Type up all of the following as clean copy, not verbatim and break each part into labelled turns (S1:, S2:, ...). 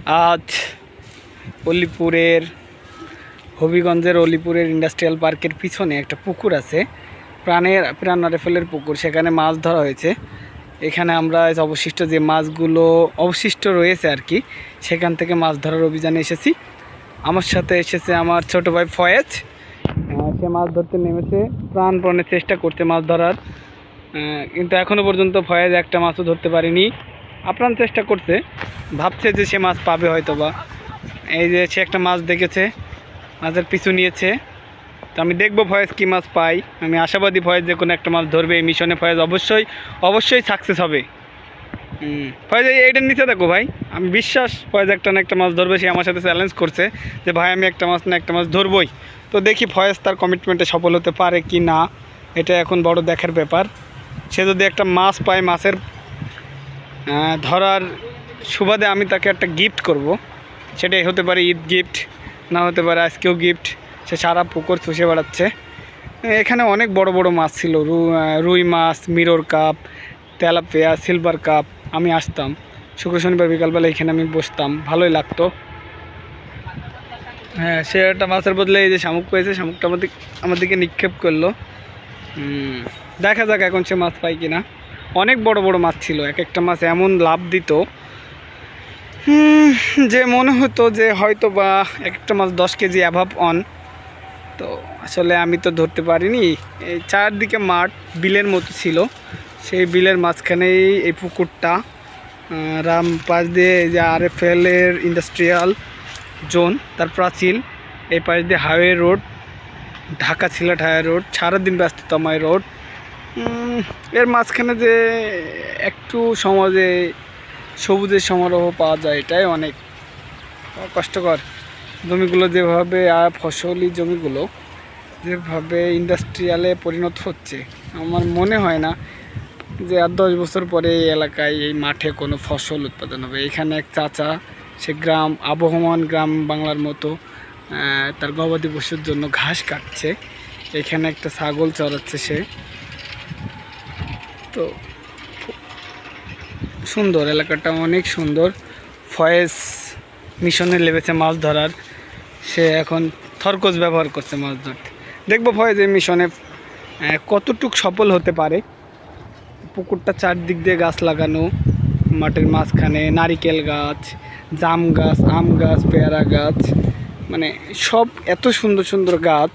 S1: আজ অলিপুরের হবিগঞ্জের অলিপুরের ইন্ডাস্ট্রিয়াল পার্কের পিছনে একটা পুকুর আছে, প্রাণ রাইফেলের পুকুর। সেখানে মাছ ধরা হয়েছে। এখানে আমরা অবশিষ্ট যে মাছগুলো অবশিষ্ট রয়েছে আর কি, সেখান থেকে মাছ ধরার অভিযানে এসেছি। আমার সাথে এসেছে আমার ছোট ভাই ফয়েজ। সে মাছ ধরতে নেমেছে, প্রাণপণে চেষ্টা করছে মাছ ধরার, কিন্তু এখনও পর্যন্ত ফয়েজ একটা মাছও ধরতে পারেনি। আপ্রাণ চেষ্টা করছে, ভাবছে যে সে মাছ পাবে হয়তো বা। এই যে সে একটা মাছ দেখেছে, মাছের পিছু নিয়েছে। তো আমি দেখবো ফয়েজ কী মাছ পাই। আমি আশাবাদী ফয়েজ যে কোনো একটা মাছ ধরবে। এই মিশনে ফয়েজ অবশ্যই সাকসেস হবে। ফয়েজ এইটার নিচে দেখো ভাই, আমি বিশ্বাস ফয়েজ একটা না একটা মাছ ধরবে। সে আমার সাথে চ্যালেঞ্জ করছে যে ভাই আমি একটা মাছ না একটা মাছ ধরবই। তো দেখি ফয়েজ তার কমিটমেন্টে সফল হতে পারে কি না, এটা এখন বড় দেখার ব্যাপার। সে যদি একটা মাছ পায়, মাছের ধরার সুবাদে আমি তাকে একটা গিফট করব। সেটাই হতে পারে ঈদ গিফট, না হতে পারে আজকেও গিফট। সে সারা পুকুর চষে বেড়াচ্ছে। এখানে অনেক বড় বড় মাছ ছিল, রুই মাছ, mirror carp, tilapia, silver carp. আমি আসতাম শুক্র শনিবার বিকালবেলা, এখানে আমি বসতাম, ভালোই লাগতো। হ্যাঁ, সে একটা মাছের বদলে এই যে শামুক পেয়েছে, শামুকটা আমার দিকে নিক্ষেপ করলো। দেখা যাক এখন সে মাছ পাই কিনা। অনেক বড় বড় মাছ ছিল, এক একটা মাছ এমন লাভ দিত যে মনে হতো যে হয়তো বা একটা মাছ 10 কেজি অ্যাভাব অন। তো আসলে আমি তো ধরতে পারিনি। এই চারদিকে মাঠ, বিলের মতো ছিল। সেই বিলের মাঝখানেই এই পুকুরটা, পাশ দিয়ে যে আরএফএলের ইন্ডাস্ট্রিয়াল জোন, তার প্রাচীল। এই পাশ দিয়ে highway road, Dhaka Sylhet highway road, সারাদিন ব্যস্ততময় রোড। এর মাঝখানে যে একটু সমাজে সবুজের সমারোহ পাওয়া যায়, এটাই অনেক কষ্টকর। জমিগুলো যেভাবে ফসলি জমিগুলো যেভাবে ইন্ডাস্ট্রিয়ালে পরিণত হচ্ছে, আমার মনে হয় না যে আর 10 বছর পরে এই এলাকায় এই মাঠে কোনো ফসল উৎপাদন হবে। এখানে এক চাচা, সে আবহমান গ্রাম বাংলার মতো তার গবাদি পশুর জন্য ঘাস কাটছে। এখানে একটা ছাগল চড়াচ্ছে সে। তো সুন্দর, এলাকাটা অনেক সুন্দর। ফয়েজ মিশনে লেগেছে মাছ ধরার। সে এখন থরকোজ ব্যবহার করছে মাছ ধরতে। দেখবো ফয়েজ এই মিশনে কতটুক সফল হতে পারে। পুকুরটা চারদিক দিয়ে গাছ লাগানো, মাঠের মাঝখানে নারিকেল গাছ, জাম গাছ, আম গাছ, পেয়ারা গাছ, মানে সব এত সুন্দর সুন্দর গাছ।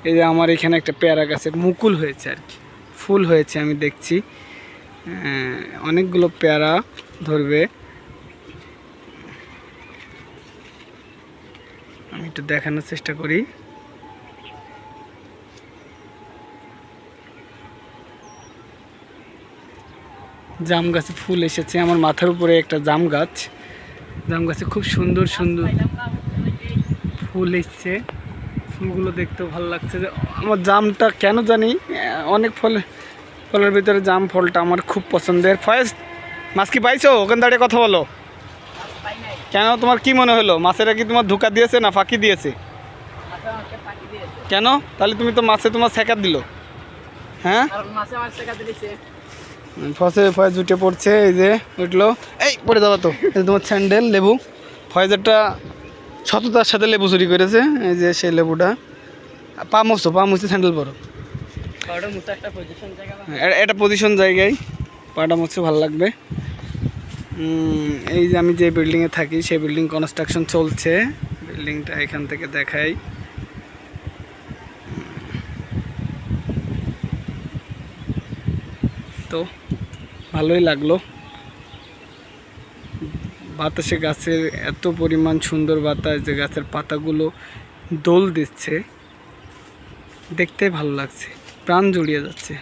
S1: এই যে আমার এখানে একটা পেয়ারা গাছের মুকুল হয়েছে আর কি, ফুল হয়েছে, আমি দেখছি অনেকগুলো পেয়ারা ধরবে। আমি একটু দেখানোর চেষ্টা করি। জাম গাছে ফুল এসেছে। আমার মাথার উপরে একটা জাম গাছে খুব সুন্দর সুন্দর ফুল এসছে। ফুলগুলো দেখতেও ভালো লাগছে। আমার জামটা কেন জানি অনেক ফলের ভিতরে জাম ফলটা আমার খুব পছন্দের। ফয়েজ মাছ কি পাইছো? ওখানে দাঁড়িয়ে কথা বলো। কেন, তোমার কি মনে হলো? মাছেরা কি তোমার ধোঁকা দিয়েছে না ফাঁকি দিয়েছে? কেন? তাহলে তুমি তো মাছে তোমার ছেঁকা দিল। হ্যাঁ, ফয়েজ উঠে পড়ছে। এই যে উঠলো, এই পড়ে যাবো তো। এই তোমার স্যান্ডেল, লেবু। ফয়েজ একটা সততার সাথে লেবু চুরি করেছে। এই যে সেই লেবুটা। পা মুছছে স্যান্ডেল পরো। এটা পজিশন জায়গায় পাটা মুছছে, ভালো লাগবে। এই যে আমি যে বিল্ডিংয়ে থাকি, সেই বিল্ডিং কনস্ট্রাকশন চলছে। বিল্ডিংটা এখান থেকে দেখাই। তো ভালোই লাগলো। বাতাসে গাছের এত পরিমাণ সুন্দর বাতাস যে গাছের পাতাগুলো দোল দিচ্ছে, দেখতে ভালো লাগছে, প্রাণ জুড়িয়ে যাচ্ছে।